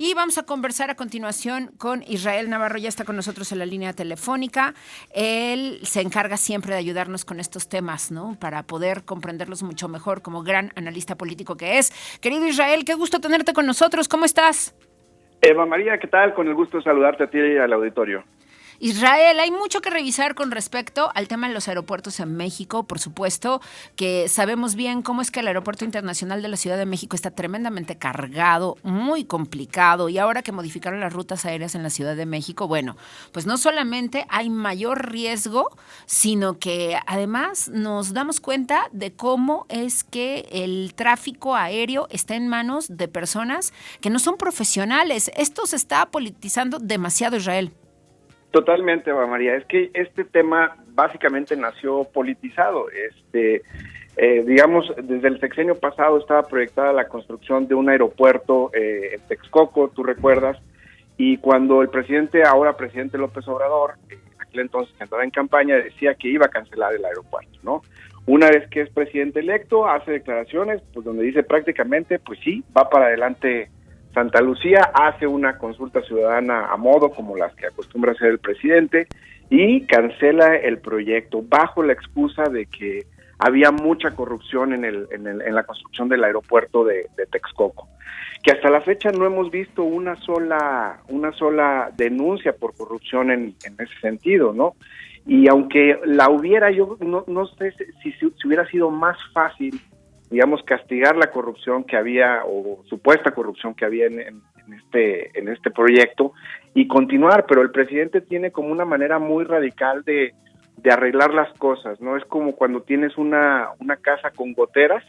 Y vamos a conversar a continuación con Israel Navarro, ya está con nosotros en la línea telefónica. Él se encarga siempre de ayudarnos con estos temas, ¿no? Para poder comprenderlos mucho mejor como gran analista político que es. Querido Israel, qué gusto tenerte con nosotros, ¿cómo estás? Eva María, ¿qué tal? Con el gusto de saludarte a ti y al auditorio. Israel, hay mucho que revisar con respecto al tema de los aeropuertos en México, por supuesto, que sabemos bien cómo es que el Aeropuerto Internacional de la Ciudad de México está tremendamente cargado, muy complicado, y ahora que modificaron las rutas aéreas en la Ciudad de México, bueno, pues no solamente hay mayor riesgo, sino que además nos damos cuenta de cómo es que el tráfico aéreo está en manos de personas que no son profesionales. Esto se está politizando demasiado, Israel. Totalmente, Eva María. Es que este tema básicamente nació politizado. Digamos, desde el sexenio pasado estaba proyectada la construcción de un aeropuerto en Texcoco, tú recuerdas, y cuando el ahora presidente López Obrador, aquel entonces que andaba en campaña, decía que iba a cancelar el aeropuerto, ¿no? Una vez que es presidente electo, hace declaraciones, pues donde dice prácticamente, pues sí, va para adelante Santa Lucía, hace una consulta ciudadana a modo como las que acostumbra hacer el presidente y cancela el proyecto bajo la excusa de que había mucha corrupción en la construcción del aeropuerto de Texcoco, que hasta la fecha no hemos visto una sola denuncia por corrupción en ese sentido, ¿no? Y aunque la hubiera, yo no sé si hubiera sido más fácil, digamos, castigar la corrupción que había o supuesta corrupción que había en este proyecto y continuar, pero el presidente tiene como una manera muy radical de arreglar las cosas, ¿no? Es como cuando tienes una casa con goteras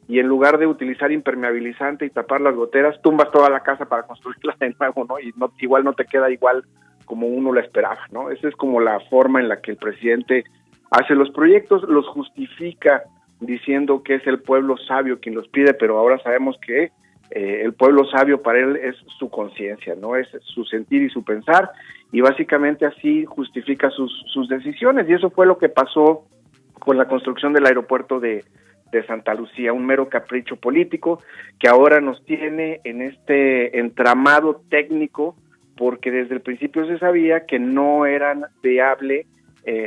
y en lugar de utilizar impermeabilizante y tapar las goteras, tumbas toda la casa para construirla de nuevo, ¿no? Y igual no te queda igual como uno la esperaba, ¿no? Esa es como la forma en la que el presidente hace los proyectos, los justifica diciendo que es el pueblo sabio quien los pide, pero ahora sabemos que el pueblo sabio para él es su conciencia, ¿no? Es su sentir y su pensar, y básicamente así justifica sus decisiones, y eso fue lo que pasó con la construcción del aeropuerto de Santa Lucía, un mero capricho político que ahora nos tiene en este entramado técnico, porque desde el principio se sabía que no era viable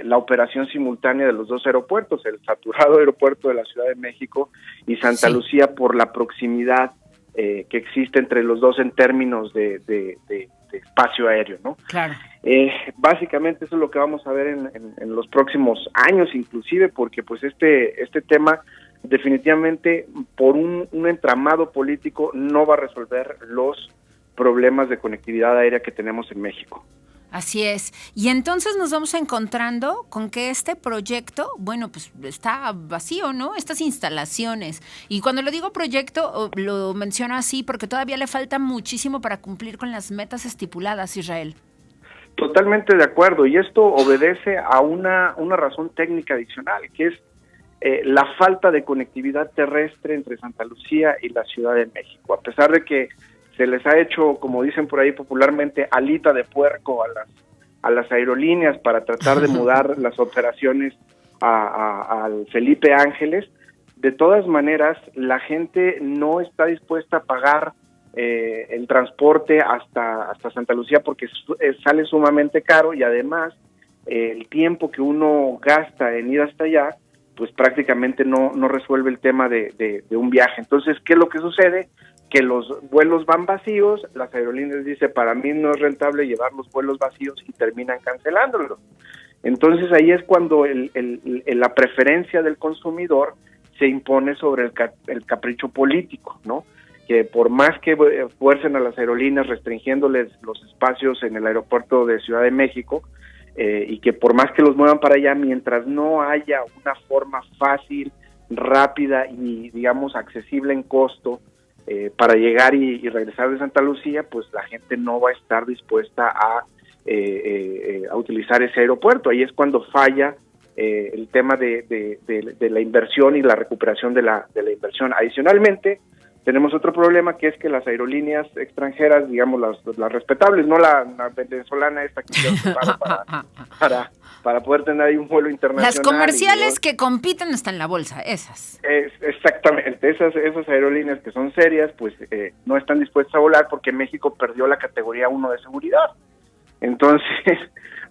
la operación simultánea de los dos aeropuertos, el saturado aeropuerto de la Ciudad de México y Santa Lucía, por la proximidad que existe entre los dos en términos de espacio aéreo, ¿no? Claro. Básicamente eso es lo que vamos a ver en los próximos años, inclusive, porque pues este tema definitivamente por un entramado político no va a resolver los problemas de conectividad aérea que tenemos en México. Así es. Y entonces nos vamos encontrando con que este proyecto, bueno, pues está vacío, ¿no? Estas instalaciones. Y cuando lo digo proyecto, lo menciono así porque todavía le falta muchísimo para cumplir con las metas estipuladas, Israel. Totalmente de acuerdo. Y esto obedece a una razón técnica adicional, que es la falta de conectividad terrestre entre Santa Lucía y la Ciudad de México. A pesar de que se les ha hecho, como dicen por ahí popularmente, alita de puerco a las aerolíneas para tratar de mudar las operaciones al Felipe Ángeles. De todas maneras, la gente no está dispuesta a pagar el transporte hasta Santa Lucía porque sale sumamente caro, y además el tiempo que uno gasta en ir hasta allá, pues prácticamente no resuelve el tema de un viaje. Entonces, ¿qué es lo que sucede? Que los vuelos van vacíos, las aerolíneas dicen, para mí no es rentable llevar los vuelos vacíos, y terminan cancelándolos. Entonces ahí es cuando la preferencia del consumidor se impone sobre el capricho político, ¿no? Que por más que fuercen a las aerolíneas restringiéndoles los espacios en el aeropuerto de Ciudad de México, y que por más que los muevan para allá, mientras no haya una forma fácil, rápida y, digamos, accesible en costo, para llegar y regresar de Santa Lucía, pues la gente no va a estar dispuesta a utilizar ese aeropuerto. Ahí es cuando falla el tema de la inversión y la recuperación de la inversión. Adicionalmente, Tenemos otro problema, que es que las aerolíneas extranjeras, digamos las respetables, no la venezolana esta que se prepara para poder tener ahí un vuelo internacional. Las comerciales que compiten hasta en la bolsa, esas. Exactamente, esas aerolíneas que son serias, pues no están dispuestas a volar porque México perdió la categoría 1 de seguridad. Entonces,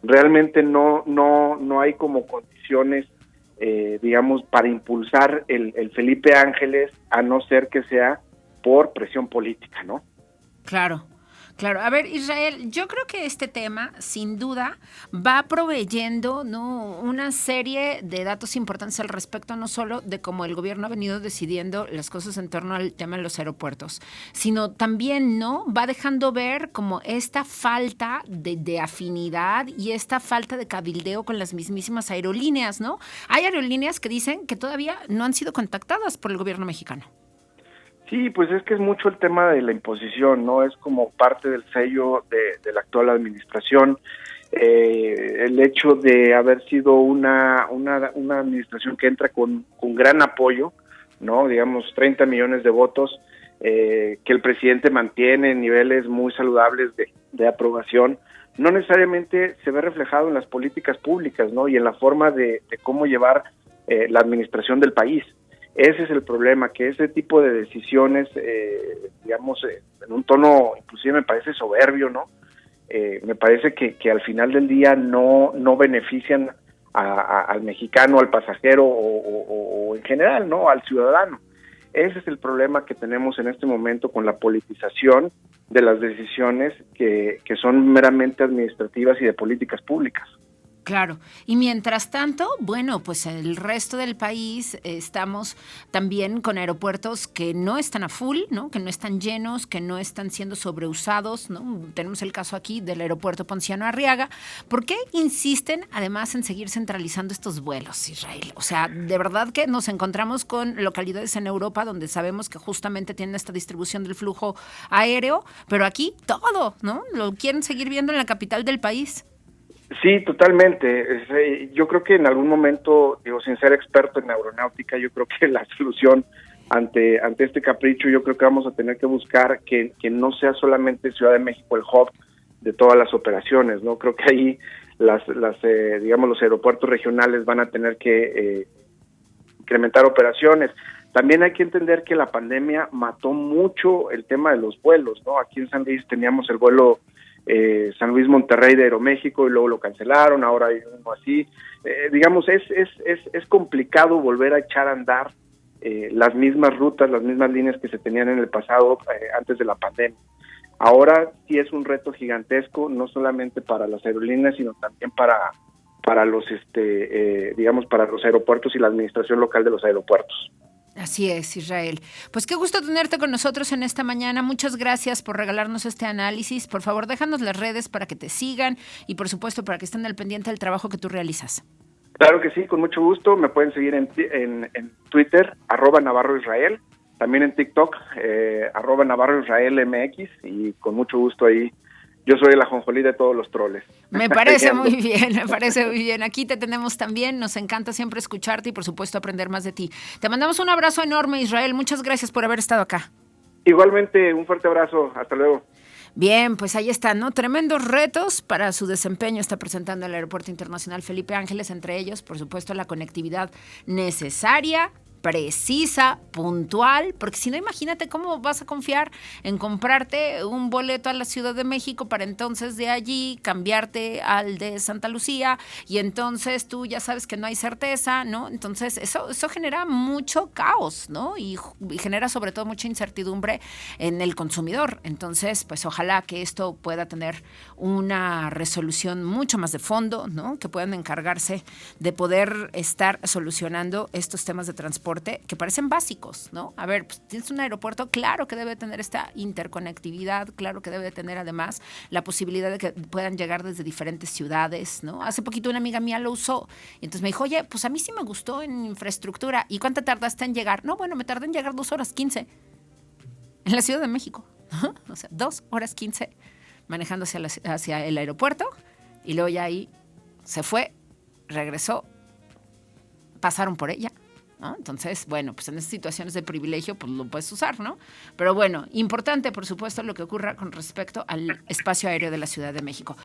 realmente no hay como condiciones, digamos, para impulsar el Felipe Ángeles, a no ser que sea por presión política, ¿no? Claro. A ver, Israel, yo creo que este tema, sin duda, va proveyendo, ¿no?, una serie de datos importantes al respecto, no solo de cómo el gobierno ha venido decidiendo las cosas en torno al tema de los aeropuertos, sino también, ¿no?, va dejando ver como esta falta de afinidad y esta falta de cabildeo con las mismísimas aerolíneas, ¿no? Hay aerolíneas que dicen que todavía no han sido contactadas por el gobierno mexicano. Sí, pues es que es mucho el tema de la imposición, ¿no? Es como parte del sello de la actual administración. El hecho de haber sido una administración que entra con gran apoyo, ¿no? Digamos, 30 millones de votos, que el presidente mantiene en niveles muy saludables de aprobación, no necesariamente se ve reflejado en las políticas públicas, ¿no? Y en la forma de cómo llevar la administración del país. Ese es el problema, que ese tipo de decisiones, digamos, en un tono inclusive me parece soberbio, ¿no? Me parece que al final del día no benefician al mexicano, al pasajero o en general, ¿no?, al ciudadano. Ese es el problema que tenemos en este momento con la politización de las decisiones que son meramente administrativas y de políticas públicas. Claro, y mientras tanto, bueno, pues el resto del país estamos también con aeropuertos que no están a full, ¿no?, que no están llenos, que no están siendo sobreusados, ¿no? Tenemos el caso aquí del aeropuerto Ponciano Arriaga. ¿Por qué insisten además en seguir centralizando estos vuelos, Israel? O sea, de verdad que nos encontramos con localidades en Europa donde sabemos que justamente tienen esta distribución del flujo aéreo, pero aquí todo, ¿no?, lo quieren seguir viendo en la capital del país. Sí, totalmente. Yo creo que en algún momento, digo, sin ser experto en aeronáutica, yo creo que la solución ante este capricho, yo creo que vamos a tener que buscar que no sea solamente Ciudad de México el hub de todas las operaciones, ¿no? Creo que ahí digamos, los aeropuertos regionales van a tener que incrementar operaciones. También hay que entender que la pandemia mató mucho el tema de los vuelos, ¿no? Aquí en San Luis teníamos el vuelo San Luis Monterrey de Aeroméxico y luego lo cancelaron, ahora hay uno así. Digamos, es complicado volver a echar a andar las mismas rutas, las mismas líneas que se tenían en el pasado antes de la pandemia. Ahora sí es un reto gigantesco, no solamente para las aerolíneas, sino también para los digamos, para los aeropuertos y la administración local de los aeropuertos. Así es, Israel. Pues qué gusto tenerte con nosotros en esta mañana. Muchas gracias por regalarnos este análisis. Por favor, déjanos las redes para que te sigan y, por supuesto, para que estén al pendiente del trabajo que tú realizas. Claro que sí, con mucho gusto. Me pueden seguir en Twitter, @NavarroIsrael, también en TikTok, @NavarroIsraelMX, y con mucho gusto ahí. Yo soy el ajonjolí de todos los troles. Me parece muy bien, me parece muy bien. Aquí te tenemos también, nos encanta siempre escucharte y por supuesto aprender más de ti. Te mandamos un abrazo enorme, Israel, muchas gracias por haber estado acá. Igualmente, un fuerte abrazo, hasta luego. Bien, pues ahí están, ¿no? Tremendos retos para su desempeño está presentando el Aeropuerto Internacional Felipe Ángeles, entre ellos, por supuesto, la conectividad necesaria, precisa, puntual, porque si no, imagínate cómo vas a confiar en comprarte un boleto a la Ciudad de México para entonces de allí cambiarte al de Santa Lucía y entonces tú ya sabes que no hay certeza, ¿no? Entonces eso genera mucho caos, ¿no? Y genera sobre todo mucha incertidumbre en el consumidor. Entonces, pues ojalá que esto pueda tener una resolución mucho más de fondo, ¿no? Que puedan encargarse de poder estar solucionando estos temas de transporte que parecen básicos, ¿no? A ver, pues tienes un aeropuerto, claro que debe tener esta interconectividad, claro que debe tener además la posibilidad de que puedan llegar desde diferentes ciudades, ¿no? Hace poquito una amiga mía lo usó y entonces me dijo, oye, pues a mí sí me gustó en infraestructura. ¿Y cuánto tardaste en llegar? No, bueno, me tardé en llegar 2:15 en la Ciudad de México. O sea, 2:15 manejando hacia el aeropuerto y luego ya ahí se fue, regresó, pasaron por ella. ¿no? Entonces, bueno, pues en esas situaciones de privilegio, pues lo puedes usar, ¿no? Pero bueno, importante, por supuesto, lo que ocurra con respecto al espacio aéreo de la Ciudad de México.